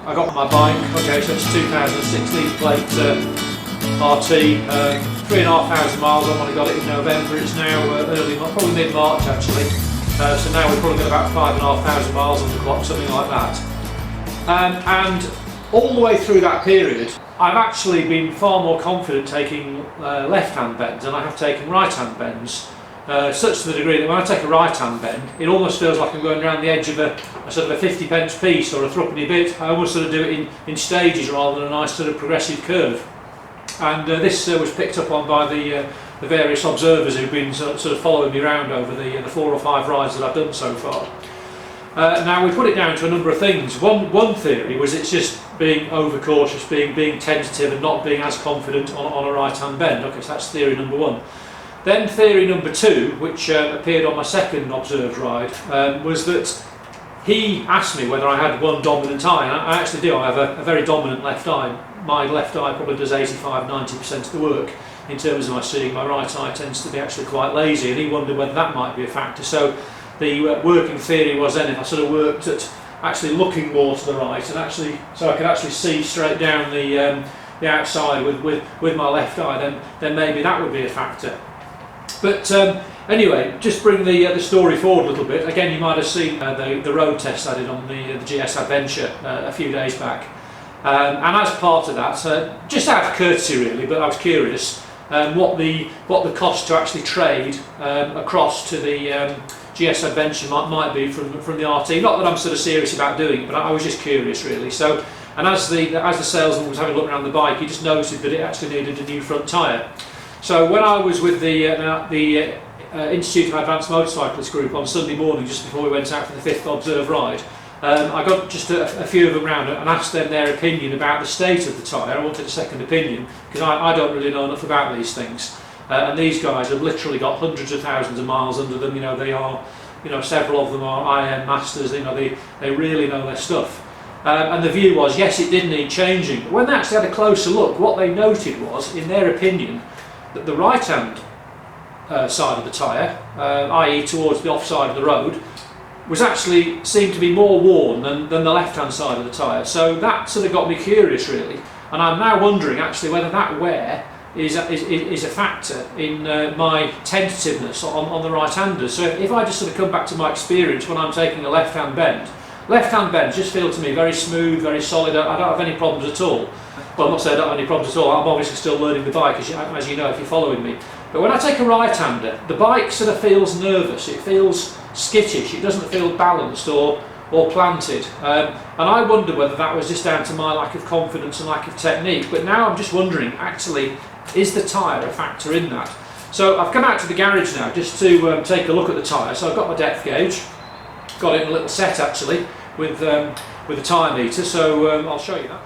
I got my bike. Okay, so it's 2016 plate RT, 3,500 miles on when I got it in November. It's now early, probably mid-March actually. So now we've probably got about 5,500 miles on the clock, something like that. And all the way through that period, I've actually been far more confident taking left-hand bends than I have taken right-hand bends. Such to the degree that when I take a right-hand bend, it almost feels like I'm going around the edge of a sort of a 50 pence piece or a threepenny bit. I almost sort of do it in stages rather than a nice sort of progressive curve. And this was picked up on by the various observers who've been sort of following me around over the 4 or 5 rides that I've done so far. Now we put it down to a number of things. One theory was it's just being overcautious, being tentative and not being as confident on a right-hand bend. Okay, so that's theory number 1. Then theory number 2, which appeared on my second observed ride, was that he asked me whether I had one dominant eye, and I actually do. I have a very dominant left eye. My left eye probably does 85–90% of the work in terms of my seeing. My right eye tends to be actually quite lazy, and he wondered whether that might be a factor. So the working theory was then if I sort of worked at actually looking more to the right, and actually so I could actually see straight down the outside with my left eye, then maybe that would be a factor. But anyway, just bring the story forward a little bit. Again, you might have seen the road test I did on the GS Adventure a few days back. And as part of that, just out of courtesy really, but I was curious, what the cost to actually trade across to the GS Adventure might be from the RT. Not that I'm sort of serious about doing it, but I was just curious really. So, and as the salesman was having a look around the bike, he just noted that it actually needed a new front tyre. So when I was with the Institute of Advanced Motorcyclists group on Sunday morning, just before we went out for the 5th observed ride, I got just a few of them round and asked them their opinion about the state of the tyre. I wanted a second opinion because I don't really know enough about these things. And these guys have literally got hundreds of thousands of miles under them. You know, they are, several of them are IM masters. They really know their stuff. And the view was, yes, it did need changing. But when they actually had a closer look, what they noted was, in their opinion, that the right-hand side of the tyre, i.e. towards the off-side of the road, was actually seemed to be more worn than the left-hand side of the tyre. So that sort of got me curious really, and I'm now wondering actually whether that wear is a factor in my tentativeness on the right-handers. So if I just sort of come back to my experience when I'm taking a left-hand bends just feel to me very smooth, very solid. I don't have any problems at all. Well, I'm not saying I don't have any problems at all. I'm obviously still learning the bike, as you know if you're following me. But when I take a right-hander, the bike sort of feels nervous. It feels skittish. It doesn't feel balanced or planted. And I wonder whether that was just down to my lack of confidence and lack of technique. But now I'm just wondering, actually, is the tyre a factor in that? So I've come out to the garage now just to take a look at the tyre. So I've got my depth gauge. Got it in a little set actually with a tyre meter. So I'll show you that.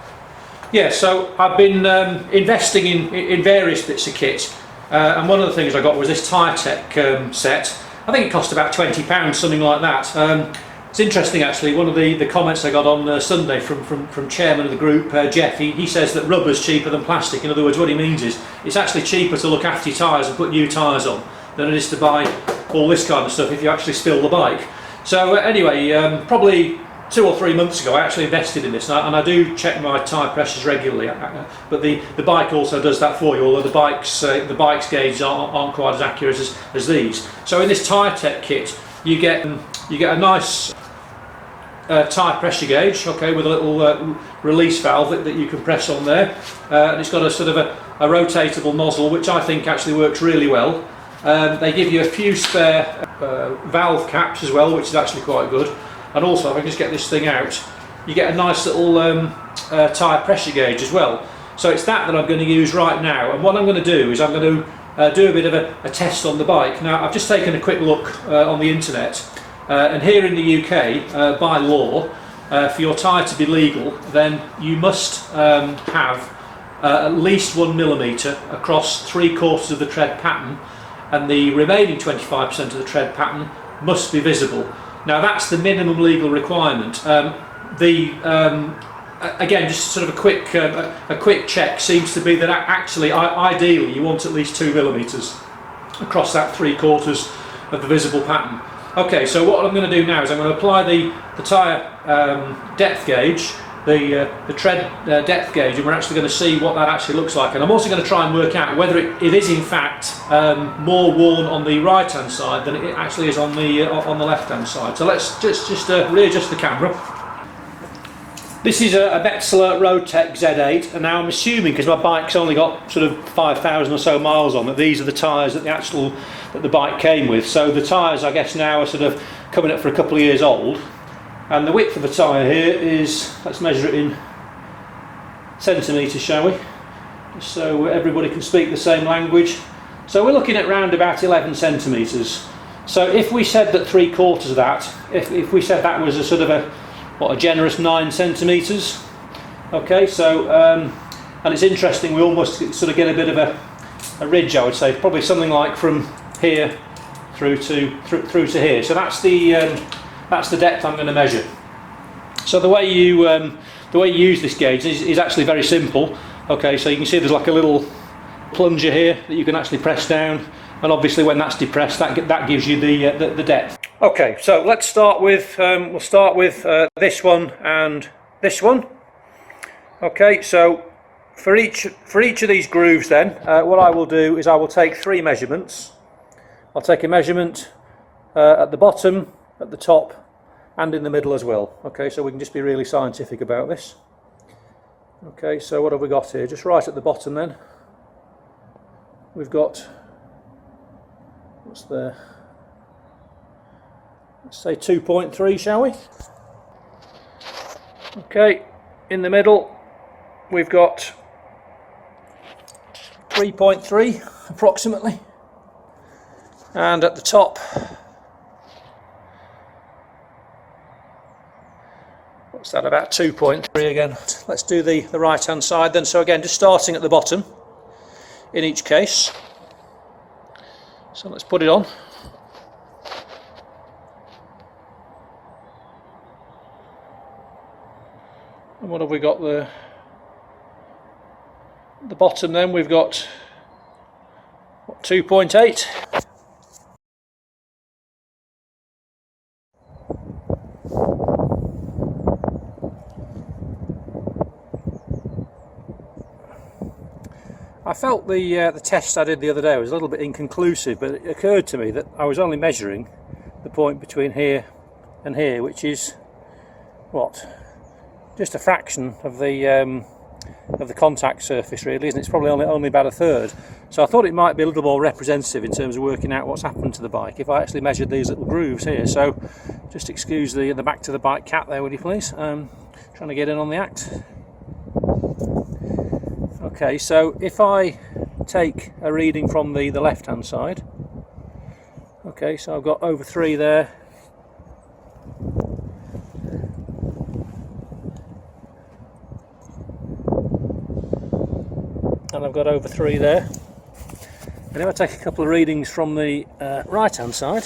Yeah, so I've been investing in various bits of kit, and one of the things I got was this RoadTec set. I think it cost about £20, something like that. It's interesting actually, one of the comments I got on Sunday from chairman of the group, Jeff, he says that rubber's cheaper than plastic. In other words, what he means is it's actually cheaper to look after your tyres and put new tyres on than it is to buy all this kind of stuff if you actually spill the bike. So anyway, probably 2 or 3 months ago I actually invested in this, and I do check my tyre pressures regularly, but the bike also does that for you, although the bike's gauges aren't quite as accurate as these. So in this RoadTec kit you get a nice tyre pressure gauge, okay, with a little release valve that you can press on there, and it's got a sort of a rotatable nozzle which I think actually works really well. They give you a few spare valve caps as well, which is actually quite good. And also, if I can just get this thing out, you get a nice little tyre pressure gauge as well. So it's that I'm going to use right now. And what I'm going to do is I'm going to do a bit of a test on the bike. Now, I've just taken a quick look on the internet, and here in the UK, by law, for your tyre to be legal, then you must have at least 1 millimetre across 3/4 of the tread pattern, and the remaining 25% of the tread pattern must be visible. Now that's the minimum legal requirement. Again, just sort of a quick check seems to be that actually, ideally, you want at least 2 millimetres across that 3/4 of the visible pattern. Okay, so what I'm going to do now is I'm going to apply the tyre depth gauge the tread depth gauge, and we're actually going to see what that actually looks like. And I'm also going to try and work out whether it is in fact more worn on the right hand side than it actually is on the left hand side. So let's just readjust the camera. This is a Metzeler RoadTec Z8, and now I'm assuming, because my bike's only got sort of 5,000 or so miles on, that these are the tyres that the bike came with. So the tyres, I guess, now are sort of coming up for a couple of years old. And the width of the tyre here is, let's measure it in centimetres, shall we? Just so everybody can speak the same language. So we're looking at round about 11 centimetres. So if we said that 3/4 of that, if we said that was a sort of a generous 9 centimetres. Okay, so and it's interesting, we almost sort of get a bit of a ridge, I would say, probably something like from here through to here. So that's the depth I'm going to measure. So the way you use this gauge is actually very simple. Okay, so you can see there's like a little plunger here that you can actually press down, and obviously when that's depressed, that gives you the depth. Okay, so let's start with we'll start with this one and this one. Okay, so for each of these grooves, then what I will do is I will take 3 measurements. I'll take a measurement at the bottom, at the top, and in the middle as well. Okay, so we can just be really scientific about this. Okay, so what have we got here? Just right at the bottom, then we've got, what's there? Let's say 2.3, shall we? Okay, in the middle we've got 3.3 approximately, and at the top, what's that, about 2.3 again. Let's do the right hand side then. So again, just starting at the bottom in each case. So let's put it on. And what have we got there? The bottom then we've got 2.8. I felt the test I did the other day was a little bit inconclusive, but it occurred to me that I was only measuring the point between here and here, which is what? Just a fraction of the contact surface, really, isn't it? It's probably only about a third. So I thought it might be a little more representative in terms of working out what's happened to the bike if I actually measured these little grooves here. So just excuse the back to the bike cat there, would you please? Trying to get in on the act. Okay, so if I take a reading from the left hand side, okay, so I've got over 3 there. And I've got over 3 there. And if I take a couple of readings from the right hand side,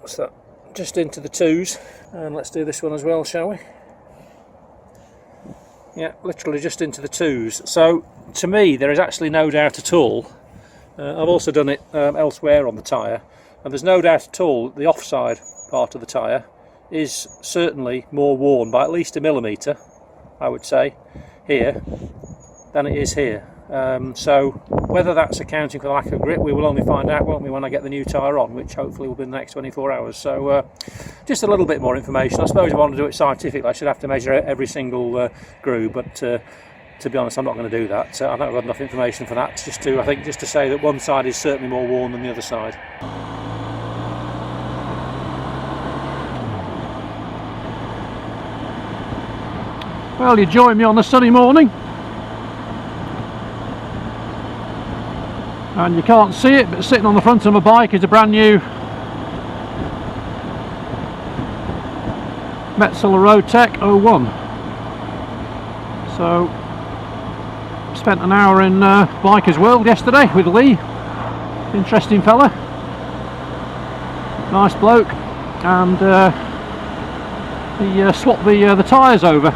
what's that? Just into the 2s, and let's do this one as well, shall we? Yeah, literally just into the 2s. So to me, there is actually no doubt at all. I've also done it elsewhere on the tyre, and there's no doubt at all that the offside part of the tyre is certainly more worn by at least 1 millimetre, I would say, here than it is here. So whether that's accounting for the lack of grip, we will only find out, won't we, when I get the new tyre on, which hopefully will be in the next 24 hours. So just a little bit more information. I suppose if I want to do it scientifically, I should have to measure every single groove, but to be honest, I'm not going to do that. I don't have enough information for that. Just to say that one side is certainly more worn than the other side. Well, you join me on a sunny morning, and you can't see it, but sitting on the front of my bike is a brand new Metzeler RoadTec 01. So spent an hour in Bikers World yesterday with Lee, interesting fella, nice bloke, and he swapped the tyres over.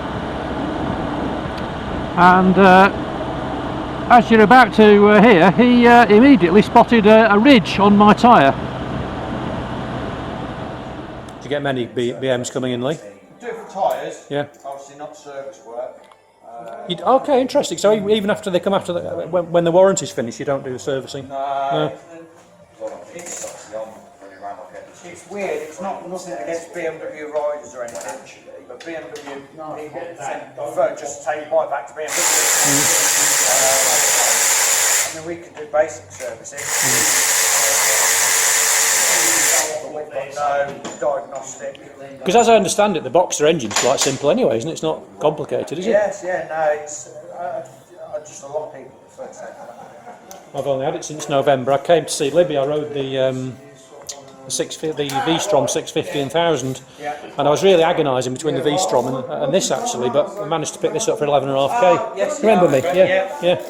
And as you're about to hear, he immediately spotted a ridge on my tyre. You get many BMs coming in, Lee? Do it for tyres. Yeah. Obviously not service work. Okay, interesting. So even after they come after when the warranty's finished, you don't do the servicing? No. It's weird. It's not nothing against BMW riders or anything, but BMW people prefer just to take the bike back to BMW. I mean, we can do basic servicing. But we've got no diagnostic. Because as I understand it, the Boxer engine's quite simple anyway, isn't it? It's not complicated, is it? Yes, yeah, no, it's just a lot of people prefer to take that. I've only had it since November. I came to see Libby. I rode the V-Strom 650 and 1000, and I was really agonising between the V-Strom and this actually, but I managed to pick this up for 11.5k. Yes, Remember me? Yeah.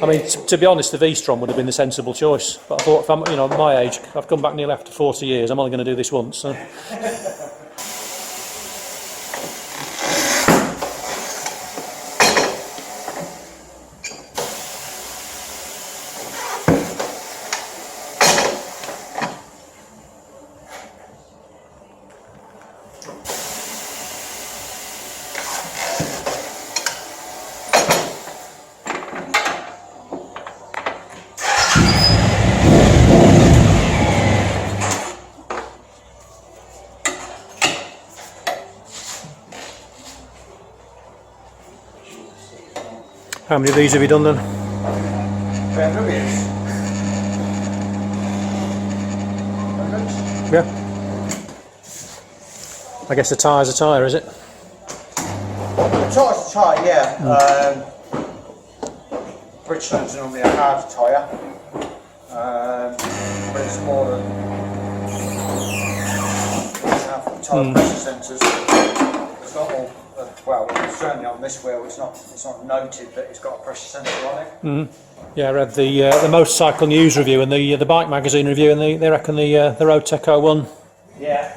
I mean, to be honest, the V-Strom would have been the sensible choice, but I thought, if I'm, my age, I've come back nearly after 40 years. I'm only going to do this once. So. How many of these have you done then? BMWs. Yeah. I guess the tyre's a tyre, is it? The tyre's a tyre, yeah. Bridgestone's normally a hard tyre, but it's more than enough for tyre pressure sensors. It's not all. Well, certainly on this wheel, it's not noted that it's got a pressure sensor on it. Yeah, I read the Motorcycle News review and the Bike Magazine review, and they reckon the RoadTec 01. Yeah.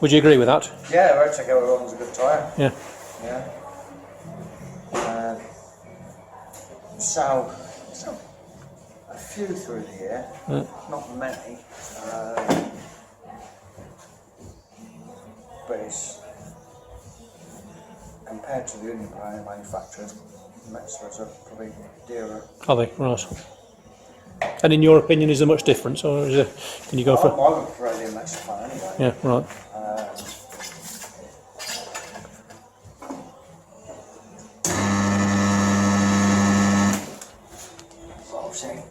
Would you agree with that? Yeah, the RoadTec 01's a good tyre. Yeah. Yeah. So a few through the year, not many, but it's compared to the Union manufacturers, Metzelers are probably dearer. Are they? Right. And in your opinion, is there much difference, or can you go for? I would prefer the Metzeler fan anyway. Yeah, right. Obviously,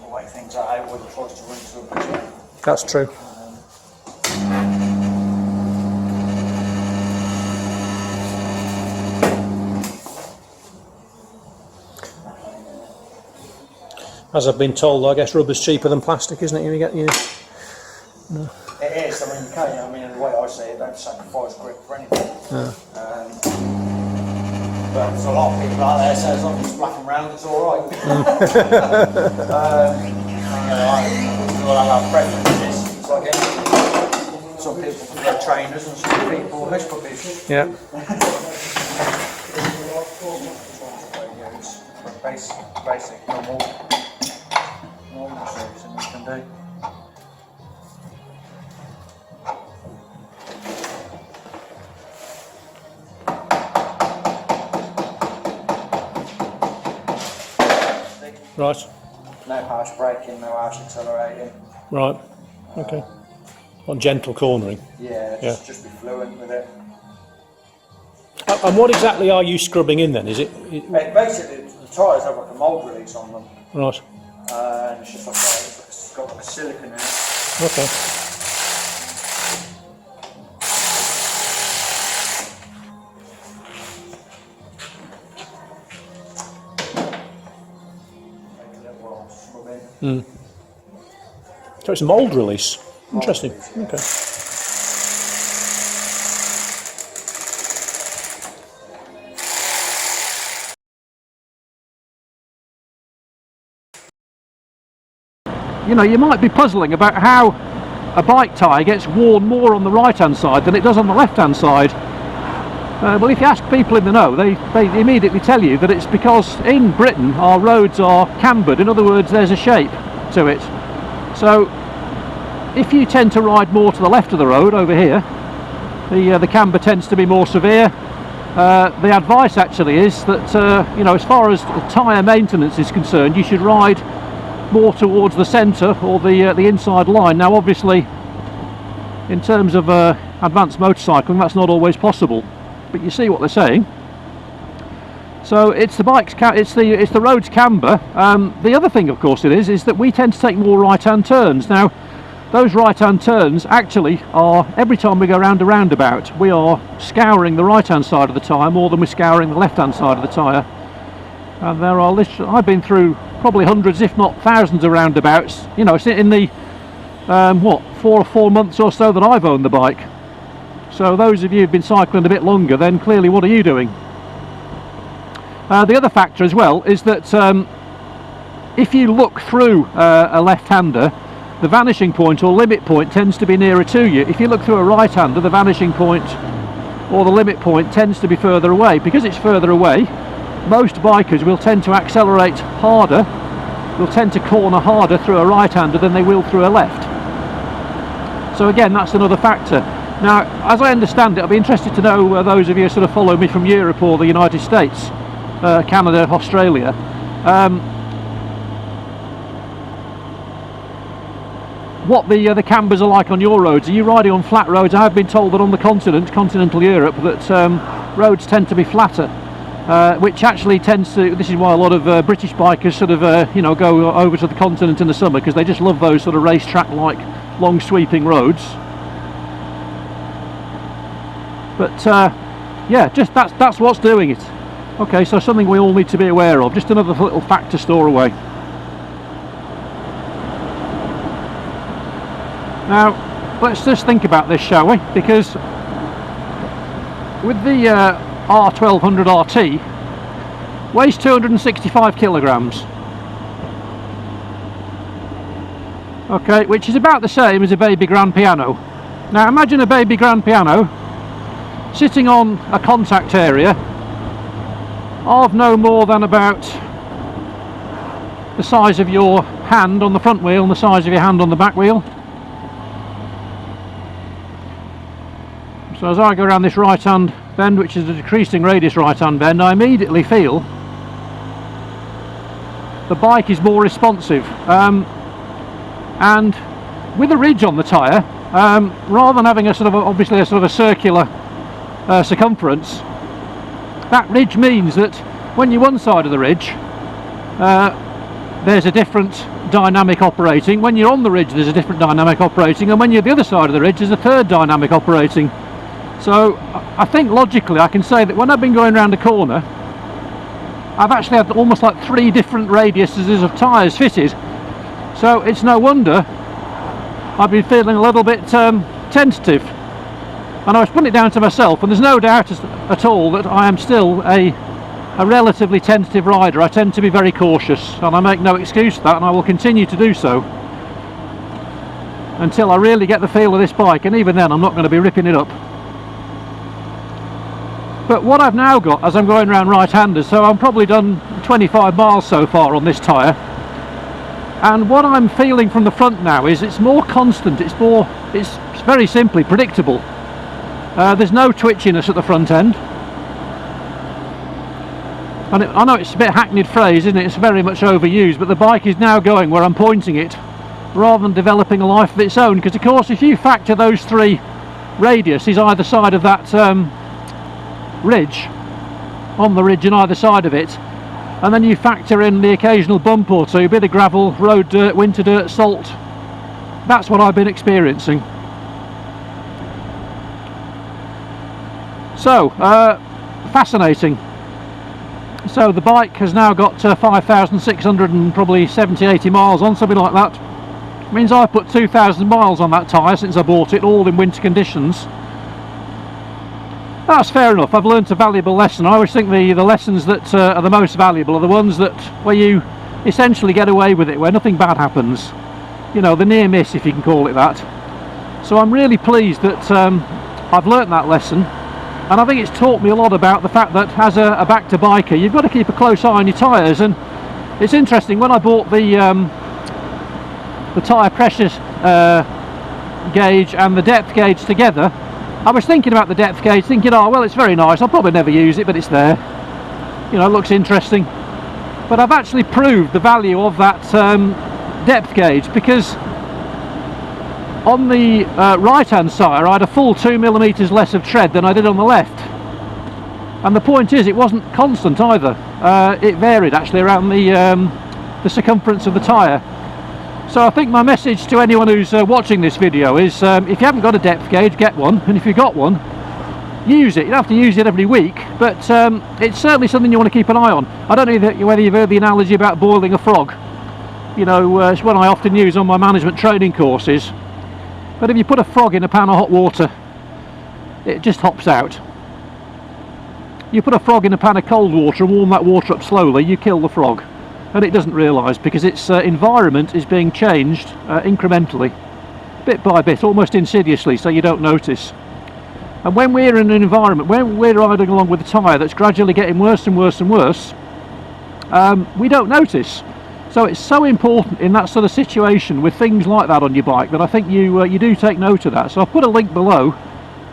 the way things are, I wouldn't force to run through a budget. That's true. As I've been told, I guess rubber's cheaper than plastic, isn't it? You get you. No. It is. I mean, you can't. I mean, the way I see it, don't sacrifice grip for anything. No. But there's a lot of people out there say as long as it's black and round, it's all right. We'll have our preferences. It's like anything. Some people prefer trainers and some people hush puppies. Yeah. Basic, normal servicing we can do. Right. No harsh braking, no harsh accelerating. Right. Okay. On gentle cornering. Yeah, just be fluent with it. And what exactly are you scrubbing in then? Is it? Basically, the tyres have like a mould release on them. Right. And it's just like it's got like a silicone in it. Okay. So it's a mould release. Interesting. Okay. You know, you might be puzzling about how a bike tyre gets worn more on the right hand side than it does on the left hand side. Well, if you ask people in the know, they immediately tell you that it's because in Britain our roads are cambered. In other words, there's a shape to it. So if you tend to ride more to the left of the road over here, the camber tends to be more severe. The advice actually is that you know, as far as tyre maintenance is concerned, you should ride more towards the centre or the inside line. Now obviously in terms of advanced motorcycling that's not always possible, but you see what they're saying. So it's the road's camber. The other thing of course it is that we tend to take more right-hand turns. Now those right-hand turns actually are, every time we go round a roundabout, we are scouring the right-hand side of the tyre more than we're scouring the left-hand side of the tyre. And there are I've been through probably hundreds, if not thousands, of roundabouts. You know, in the what, 4 or 4 months or so that I've owned the bike. So those of you who've been cycling a bit longer, then clearly, what are you doing? The other factor as well is that if you look through a left-hander, the vanishing point or limit point tends to be nearer to you. If you look through a right-hander, the vanishing point or the limit point tends to be further away. Because it's further away, most bikers will tend to accelerate harder, will tend to corner harder through a right-hander than they will through a left. So again, that's another factor. Now, as I understand it, I'd be interested to know those of you who sort of follow me from Europe or the United States, Canada, Australia. What the cambers are like on your roads. Are you riding on flat roads? I have been told that on the continental Europe, that roads tend to be flatter, which actually tends to, this is why a lot of British bikers sort of you know, go over to the continent in the summer, because they just love those sort of racetrack like long sweeping roads. But yeah, just that's what's doing it. Okay, so something we all need to be aware of, just another little fact to store away. Now, let's just think about this, shall we? Because with the R1200 RT, weighs 265 kilograms. Okay, which is about the same as a baby grand piano. Now, imagine a baby grand piano sitting on a contact area of no more than about the size of your hand on the front wheel and the size of your hand on the back wheel. So as I go around this right hand bend, which is a decreasing radius right hand bend, I immediately feel the bike is more responsive, and with a ridge on the tyre, rather than having a sort of obviously a sort of a circular circumference, that ridge means that when you're one side of the ridge, there's a different dynamic operating. When you're on the ridge, there's a different dynamic operating, and when you're the other side of the ridge, there's a third dynamic operating. So I think logically I can say that when I've been going around a corner, I've actually had almost like 3 different radiuses of tyres fitted. So it's no wonder I've been feeling a little bit tentative. And I was putting it down to myself, and there's no doubt at all that I am still a relatively tentative rider. I tend to be very cautious, and I make no excuse for that, and I will continue to do so until I really get the feel of this bike, and even then I'm not going to be ripping it up. But what I've now got, as I'm going around right-handers, so I'm probably done 25 miles so far on this tyre, and what I'm feeling from the front now is it's more constant, it's very simply predictable. There's no twitchiness at the front end, and I know it's a bit hackneyed phrase, isn't it? It's very much overused, but the bike is now going where I'm pointing it rather than developing a life of its own, because of course if you factor those 3 radiuses either side of that ridge, on the ridge on either side of it, and then you factor in the occasional bump or 2, bit of gravel, road dirt, winter dirt, salt, that's what I've been experiencing. So, fascinating. So the bike has now got 5,600 and probably 70-80 miles on, something like that. It means I put 2,000 miles on that tyre since I bought it, all in winter conditions. That's fair enough. I've learnt a valuable lesson. I always think the lessons that are the most valuable are the ones that where you essentially get away with it, where nothing bad happens. You know, the near miss, if you can call it that. So I'm really pleased that I've learnt that lesson. And I think it's taught me a lot about the fact that as a back-to biker, you've got to keep a close eye on your tyres. And it's interesting, when I bought the the tyre pressure gauge and the depth gauge together, I was thinking about the depth gauge, thinking, oh well, it's very nice, I'll probably never use it, but it's there, you know, it looks interesting. But I've actually proved the value of that depth gauge, because on the right hand side I had a full 2mm less of tread than I did on the left, and the point is, it wasn't constant either. It varied actually around the circumference of the tyre. So I think my message to anyone who's watching this video is, if you haven't got a depth gauge, get one, and if you've got one, use it. You don't have to use it every week, but it's certainly something you want to keep an eye on. I don't know whether you've heard the analogy about boiling a frog. You know, it's one I often use on my management training courses. But if you put a frog in a pan of hot water, it just hops out. You put a frog in a pan of cold water and warm that water up slowly, you kill the frog. And it doesn't realise, because its environment is being changed incrementally, bit by bit, almost insidiously, so you don't notice. And when we're in an environment, when we're riding along with a tyre that's gradually getting worse and worse and worse, we don't notice. So it's so important in that sort of situation with things like that on your bike that I think you do take note of that. So I've put a link below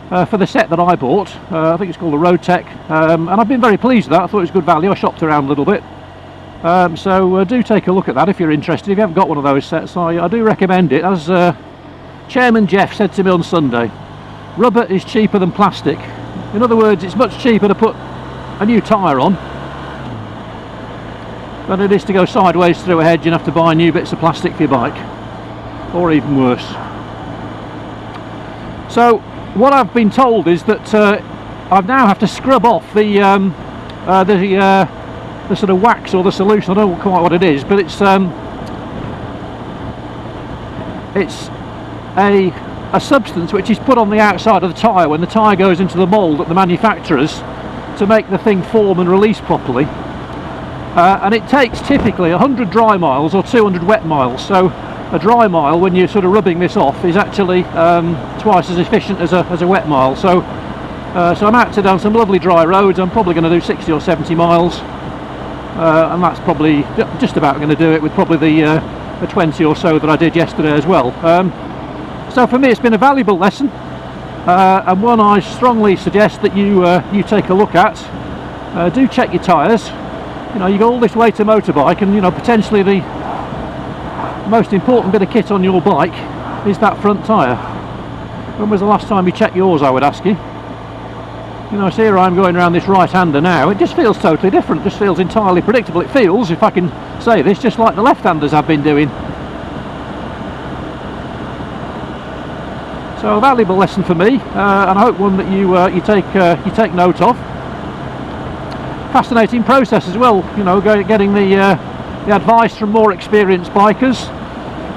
for the set that I bought. I think it's called the RoadTec, and I've been very pleased with that. I thought it was good value. I shopped around a little bit. So do take a look at that if you're interested. If you haven't got one of those sets, I do recommend it. As Chairman Jeff said to me on Sunday, rubber is cheaper than plastic. In other words, it's much cheaper to put a new tyre on than it is to go sideways through a hedge and have to buy new bits of plastic for your bike, or even worse. So what I've been told is that I now have to scrub off the sort of wax or the solution. I don't know quite what it is, but it's a substance which is put on the outside of the tyre when the tyre goes into the mould at the manufacturers to make the thing form and release properly. And it takes typically 100 dry miles or 200 wet miles. So a dry mile, when you're sort of rubbing this off, is actually twice as efficient as a wet mile. So I'm out today on some lovely dry roads. I'm probably going to do 60 or 70 miles. And that's probably just about going to do it, with probably the 20 or so that I did yesterday as well. So for me, it's been a valuable lesson, and one I strongly suggest that you take a look at. Do check your tyres. You know, you go all this way to motorbike, and you know, potentially the most important bit of kit on your bike is that front tyre. When was the last time you checked yours, I would ask you? You know, so here I'm going around this right-hander now. It just feels totally different, just feels entirely predictable. It feels, if I can say this, just like the left-handers have been doing. So a valuable lesson for me, and I hope one that you take note of. Fascinating process as well, you know, getting the advice from more experienced bikers.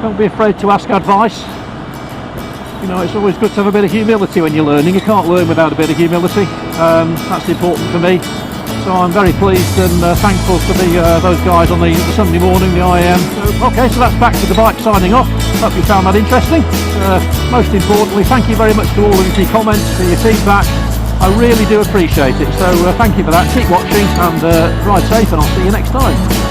Don't be afraid to ask advice. You know, it's always good to have a bit of humility when you're learning. You can't learn without a bit of humility. That's important for me. So I'm very pleased and thankful for those guys on the Sunday morning, the IAM. Okay, so that's back to the bike signing off. Hope you found that interesting. Most importantly, thank you very much to all of you for your comments, for your feedback. I really do appreciate it. So thank you for that. Keep watching and ride safe, and I'll see you next time.